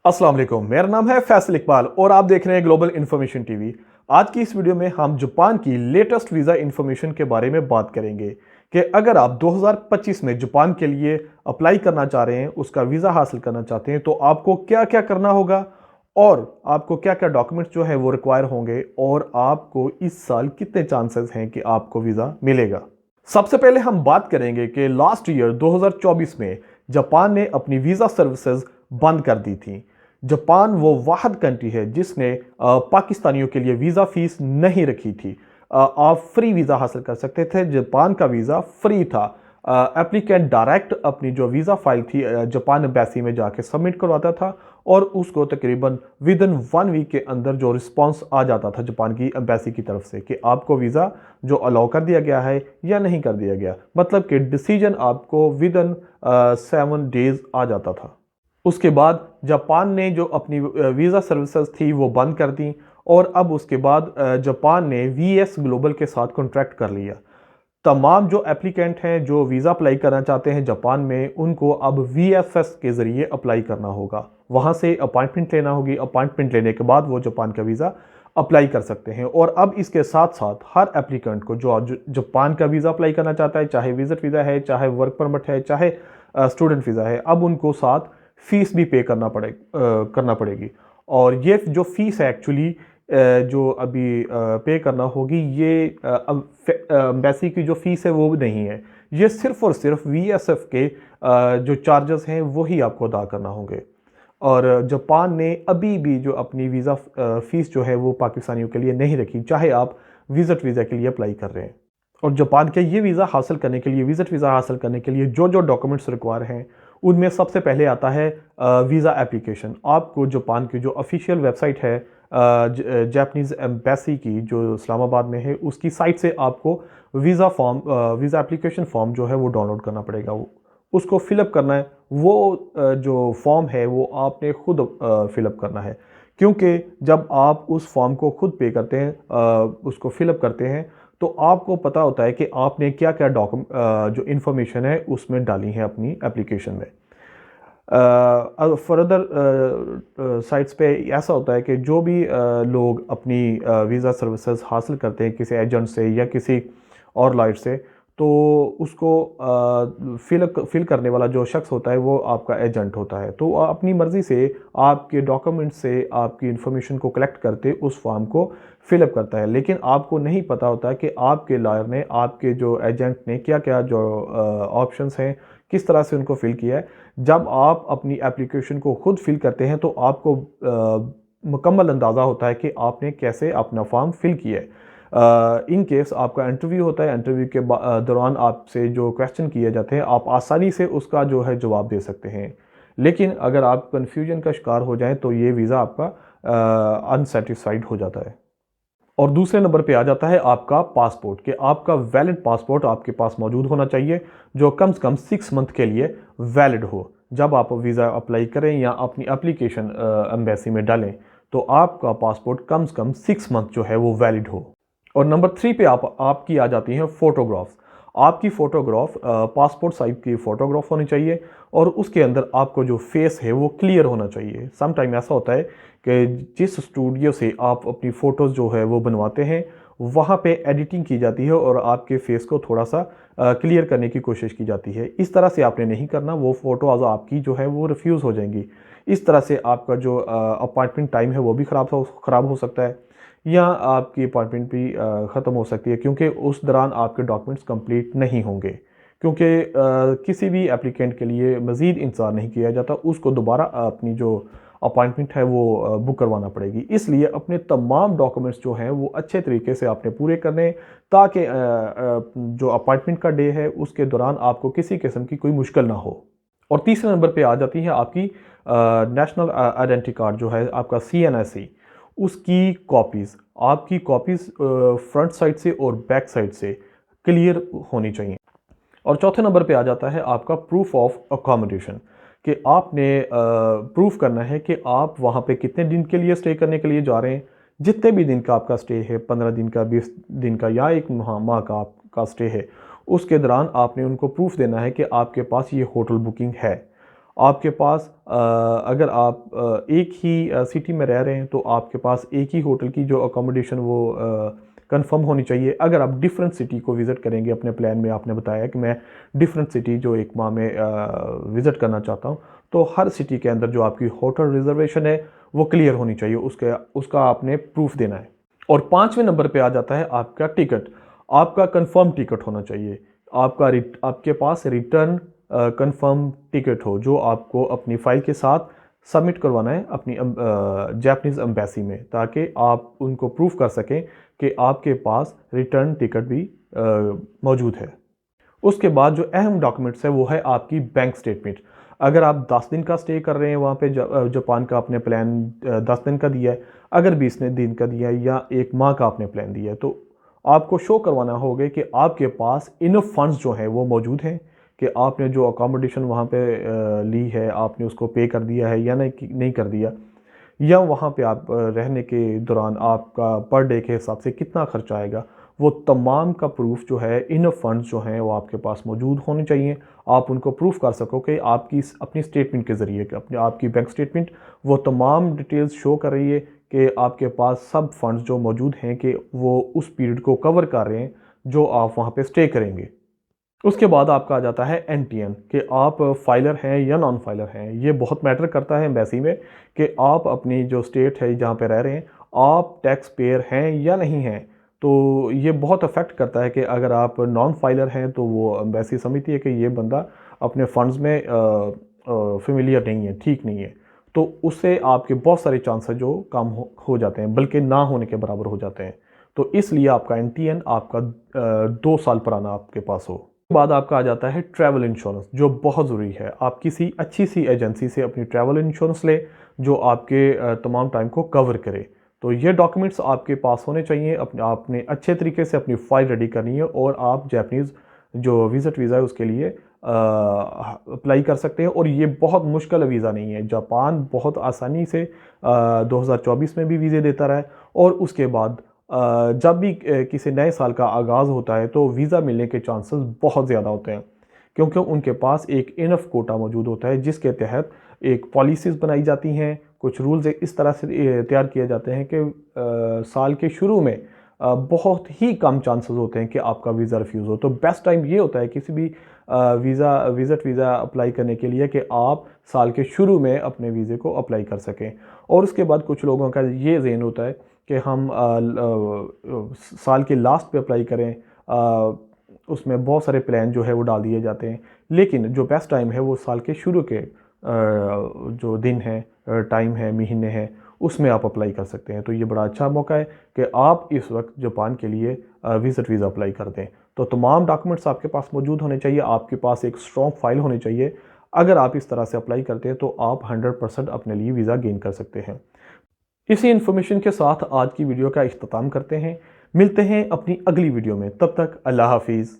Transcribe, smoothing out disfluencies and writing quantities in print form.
अस्सलाम वालेकुम, मेरा नाम है फैसल इकबाल और आप देख रहे हैं ग्लोबल इन्फॉर्मेशन टीवी। आज की इस वीडियो में हम जापान की लेटेस्ट वीज़ा इन्फॉर्मेशन के बारे में बात करेंगे कि अगर आप 2025 में जापान के लिए अप्लाई करना चाह रहे हैं, उसका वीज़ा हासिल करना चाहते हैं, तो आपको क्या क्या करना होगा और आपको क्या क्या डॉक्यूमेंट्स जो है वो रिक्वायर होंगे और आपको इस साल कितने चांसेस हैं कि आपको वीज़ा मिलेगा। सबसे पहले हम बात करेंगे कि लास्ट ईयर 2024 में जापान ने अपनी वीज़ा सर्विसेज बंद कर दी थी। जापान वो वाहद कंट्री है जिसने पाकिस्तानियों के लिए वीज़ा फीस नहीं रखी थी। आप फ्री वीज़ा हासिल कर सकते थे, जापान का वीज़ा फ्री था। एप्लीकेंट डायरेक्ट अपनी जो वीज़ा फाइल थी जापान एम्बेसी में जाके सबमिट करवाता था और उसको तकरीबन विद इन 1 वीक के अंदर जो रिस्पांस आ जाता था जापान की एम्बेसी की तरफ से कि आपको वीज़ा जो अलाउ कर दिया गया है या नहीं कर दिया गया। मतलब कि डिसीजन आपको विद इन 7 डेज आ जाता था। उसके बाद जापान ने जो अपनी वीज़ा सर्विसेज थी वो बंद कर दी और अब उसके बाद जापान ने वीएस ग्लोबल के साथ कॉन्ट्रैक्ट कर लिया। तमाम जो एप्लीकेंट हैं जो वीज़ा अप्लाई करना चाहते हैं जापान में, उनको अब वीएफएस के ज़रिए अप्लाई करना होगा। वहाँ से अपॉइंटमेंट लेना होगी, अपॉइंटमेंट लेने के बाद वो जापान का वीज़ा अप्लाई कर सकते हैं। और अब इसके साथ साथ हर एप्लीकेंट को जो जापान का वीज़ा अप्लाई करना चाहता है, चाहे विजिट वीज़ा है, चाहे वर्क परमिट है, चाहे स्टूडेंट वीज़ा है, अब उनको साथ फीस भी पे करना पड़ेगी। और ये जो फीस है एक्चुअली जो अभी पे करना होगी, ये एम्बेसी की जो फीस है वो नहीं है। ये सिर्फ और सिर्फ वीएसएफ के जो चार्जेस हैं वही आपको अदा करना होंगे। और जापान ने अभी भी जो अपनी वीज़ा फीस जो है वो पाकिस्तानियों के लिए नहीं रखी, चाहे आप विजिट वीज़ा के लिए अप्लाई कर रहे हैं। और जापान के ये वीज़ा हासिल करने के लिए, विजिट वीज़ा हासिल करने के लिए जो जो डॉक्यूमेंट्स रिक्वायर हैं, उनमें सबसे पहले आता है वीज़ा एप्लीकेशन। आपको जापान की जो ऑफिशियल वेबसाइट है जापानीज़ एम्बेसी की जो इस्लामाबाद में है, उसकी साइट से आपको वीज़ा एप्लीकेशन फॉर्म जो है वो डाउनलोड करना पड़ेगा। उसको फिलअप करना है। वो जो फॉर्म है वो आपने खुद फिलअप करना है, क्योंकि जब आप उस फॉर्म को खुद पे करते हैं, उसको फिलअप करते हैं, तो आपको पता होता है कि आपने क्या क्या जो इन्फॉर्मेशन है उसमें डाली है अपनी एप्लीकेशन में। फर्दर साइट्स पे ऐसा होता है कि जो भी लोग अपनी वीज़ा सर्विसेज हासिल करते हैं किसी एजेंट से या किसी और लाइट से, तो उसको फिल करने वाला जो शख्स होता है वो आपका एजेंट होता है। तो अपनी मर्ज़ी से आपके डॉक्यूमेंट से आपकी इन्फॉर्मेशन को कलेक्ट करते उस फॉर्म को फिलअप करता है, लेकिन आपको नहीं पता होता कि आपके लॉयर ने, आपके जो एजेंट ने क्या क्या जो ऑप्शंस हैं किस तरह से उनको फिल किया है। जब आप अपनी एप्लीकेशन को खुद फिल करते हैं तो आपको मुकम्मल अंदाज़ा होता है कि आपने कैसे अपना फॉर्म फिल किया है। इन केस आपका इंटरव्यू होता है, इंटरव्यू के दौरान आपसे जो क्वेश्चन किए जाते हैं आप आसानी से उसका जो है जवाब दे सकते हैं। लेकिन अगर आप कन्फ्यूजन का शिकार हो जाएं तो ये वीज़ा आपका अनसेटिस्फाइड हो जाता है। और दूसरे नंबर पे आ जाता है आपका पासपोर्ट, कि आपका वैलिड पासपोर्ट आपके पास मौजूद होना चाहिए जो कम से कम 6 मंथ के लिए वैलिड हो। जब आप वीज़ा अप्लाई करें या अपनी एप्लीकेशन एम्बेसी में डालें तो आपका पासपोर्ट कम से कम 6 मंथ जो है वो वैलिड हो। और नंबर 3 पे आपकी आ जाती हैं फ़ोटोग्राफ्स। आपकी फ़ोटोग्राफ पासपोर्ट साइज की फ़ोटोग्राफ होनी चाहिए और उसके अंदर आपको जो फेस है वो क्लियर होना चाहिए। सम टाइम ऐसा होता है कि जिस स्टूडियो से आप अपनी फ़ोटोज़ जो है वो बनवाते हैं, वहाँ पे एडिटिंग की जाती है और आपके फेस को थोड़ा सा क्लियर करने की कोशिश की जाती है। इस तरह से आपने नहीं करना, वो फ़ोटोज़ आपकी जो है वो रिफ्यूज़ हो जाएंगी। इस तरह से आपका जो अपॉइंटमेंट टाइम है वो भी ख़राब हो सकता है या आपकी अपॉइंटमेंट भी ख़त्म हो सकती है, क्योंकि उस दौरान आपके डॉक्यूमेंट्स कंप्लीट नहीं होंगे। क्योंकि किसी भी एप्लीकेंट के लिए मज़ीद इंतज़ार नहीं किया जाता, उसको दोबारा अपनी जो अपॉइंटमेंट है वो बुक करवाना पड़ेगी। इसलिए अपने तमाम डॉक्यूमेंट्स जो हैं वो अच्छे तरीके से आपने पूरे करने, ताकि जो अपॉइंटमेंट का डे है उसके दौरान आपको किसी किस्म की कोई मुश्किल ना हो। और तीसरे नंबर पे आ जाती है आपकी नेशनल आइडेंटिटी कार्ड जो है आपका CNSC, उसकी कॉपीज़, आपकी कॉपीज़ फ्रंट साइड से और बैक साइड से क्लियर होनी चाहिए। और चौथे नंबर पे आ जाता है आपका प्रूफ ऑफ अकोमोडेशन, कि आपने प्रूफ करना है कि आप वहाँ पे कितने दिन के लिए स्टे करने के लिए जा रहे हैं। जितने भी दिन का आपका स्टे है, 15 दिन का, 20 दिन का या एक माह का आपका स्टे है, उसके दौरान आपने उनको प्रूफ देना है कि आपके पास ये होटल बुकिंग है। आपके पास अगर आप एक ही सिटी में रह रहे हैं तो आपके पास एक ही होटल की जो अकोमोडेशन वो कंफर्म होनी चाहिए। अगर आप डिफरेंट सिटी को विज़िट करेंगे, अपने प्लान में आपने बताया कि मैं डिफरेंट सिटी जो एक माह में विज़िट करना चाहता हूँ, तो हर सिटी के अंदर जो आपकी होटल रिजर्वेशन है वो क्लियर होनी चाहिए, उसका आपने प्रूफ देना है। और 5वें नंबर पे आ जाता है आपका टिकट। आपका कंफर्म टिकट होना चाहिए। आपके पास रिटर्न कंफर्म टिकट हो जो आपको अपनी फ़ाइल के साथ सबमिट करवाना है अपनी जापानीज़ एम्बेसी में, ताकि आप उनको प्रूफ कर सकें कि आपके पास रिटर्न टिकट भी मौजूद है। उसके बाद जो अहम डॉक्यूमेंट्स है वो है आपकी बैंक स्टेटमेंट। अगर आप 10 दिन का स्टे कर रहे हैं वहाँ पे, जापान का आपने प्लान 10 दिन का दिया है, अगर 20 दिन का दिया है या एक माह का आपने प्लान दिया है, तो आपको शो करवाना होगा कि आपके पास इनफ फंड्स जो हैं वो मौजूद हैं, कि आपने जो अकोमोडेशन वहाँ पे ली है आपने उसको पे कर दिया है या नहीं कर दिया, या वहाँ पे आप रहने के दौरान आपका पर डे के हिसाब से कितना खर्चा आएगा। वो तमाम का प्रूफ जो है, इनफ फंड्स जो हैं वो आपके पास मौजूद होने चाहिए। आप उनको प्रूफ कर सको कि आपकी अपनी स्टेटमेंट के ज़रिए, कि आपकी बैंक स्टेटमेंट वो तमाम डिटेल्स शो कर रही है कि आपके पास सब फंड्स जो मौजूद हैं कि वो उस पीरियड को कवर कर रहे हैं जो आप वहाँ पे स्टे करेंगे। उसके बाद आपका आ जाता है एनटीएन, कि आप फाइलर हैं या नॉन फाइलर हैं। ये बहुत मैटर करता है एम्बेसी में कि आप अपनी जो स्टेट है जहाँ पे रह रहे हैं आप टैक्स पेयर हैं या नहीं हैं। तो ये बहुत अफेक्ट करता है कि अगर आप नॉन फाइलर हैं तो वो एम्बेसी समझती है कि ये बंदा अपने फंड्स में फेमिलियर नहीं है, ठीक नहीं है, तो उससे आपके बहुत सारे चांसेस जो कम हो जाते हैं, बल्कि ना होने के बराबर हो जाते हैं। तो इसलिए आपका एनटीएन आपका 2 साल पुराना आपके पास हो। बाद आपका आ जाता है ट्रैवल इंश्योरेंस, जो बहुत ज़रूरी है। आप किसी अच्छी सी एजेंसी से अपनी ट्रैवल इंश्योरेंस ले जो आपके तमाम टाइम को कवर करे। तो ये डॉक्यूमेंट्स आपके पास होने चाहिए। आपने अच्छे तरीके से अपनी फ़ाइल रेडी करनी है और आप जापानीज़ जो विज़िट वीज़ा है उसके लिए अप्लाई कर सकते हैं। और ये बहुत मुश्किल वीज़ा नहीं है। जापान बहुत आसानी से 2024 में भी वीज़े देता रहा है, और उसके बाद जब भी किसी नए साल का आगाज़ होता है तो वीज़ा मिलने के चांसेस बहुत ज़्यादा होते हैं, क्योंकि उनके पास एक इनफ कोटा मौजूद होता है जिसके तहत एक पॉलिसीज़ बनाई जाती हैं, कुछ रूल्स इस तरह से तैयार किए जाते हैं कि साल के शुरू में बहुत ही कम चांसेस होते हैं कि आपका वीज़ा रिफ्यूज़ हो। तो बेस्ट टाइम ये होता है किसी भी विज़िट वीज़ा अप्लाई करने के लिए कि आप साल के शुरू में अपने वीज़े को अप्लाई कर सकें। और उसके बाद कुछ लोगों का ये ज़हन होता है कि हम साल के लास्ट पे अप्लाई करें, उसमें बहुत सारे प्लान जो है वो डाल दिए जाते हैं, लेकिन जो बेस्ट टाइम है वो साल के शुरू के जो दिन है, टाइम है, महीने हैं, उसमें आप अप्लाई कर सकते हैं। तो ये बड़ा अच्छा मौका है कि आप इस वक्त जापान के लिए विज़िट वीज़ा अप्लाई कर दें। तो तमाम डॉक्यूमेंट्स आपके पास मौजूद होने चाहिए, आपके पास एक स्ट्रॉन्ग फाइल होनी चाहिए। अगर आप इस तरह से अप्लाई करते हैं तो आप 100% अपने लिए वीज़ा गेन कर सकते हैं। इसी इन्फॉर्मेशन के साथ आज की वीडियो का इख्तिताम करते हैं। मिलते हैं अपनी अगली वीडियो में, तब तक अल्लाह हाफिज़।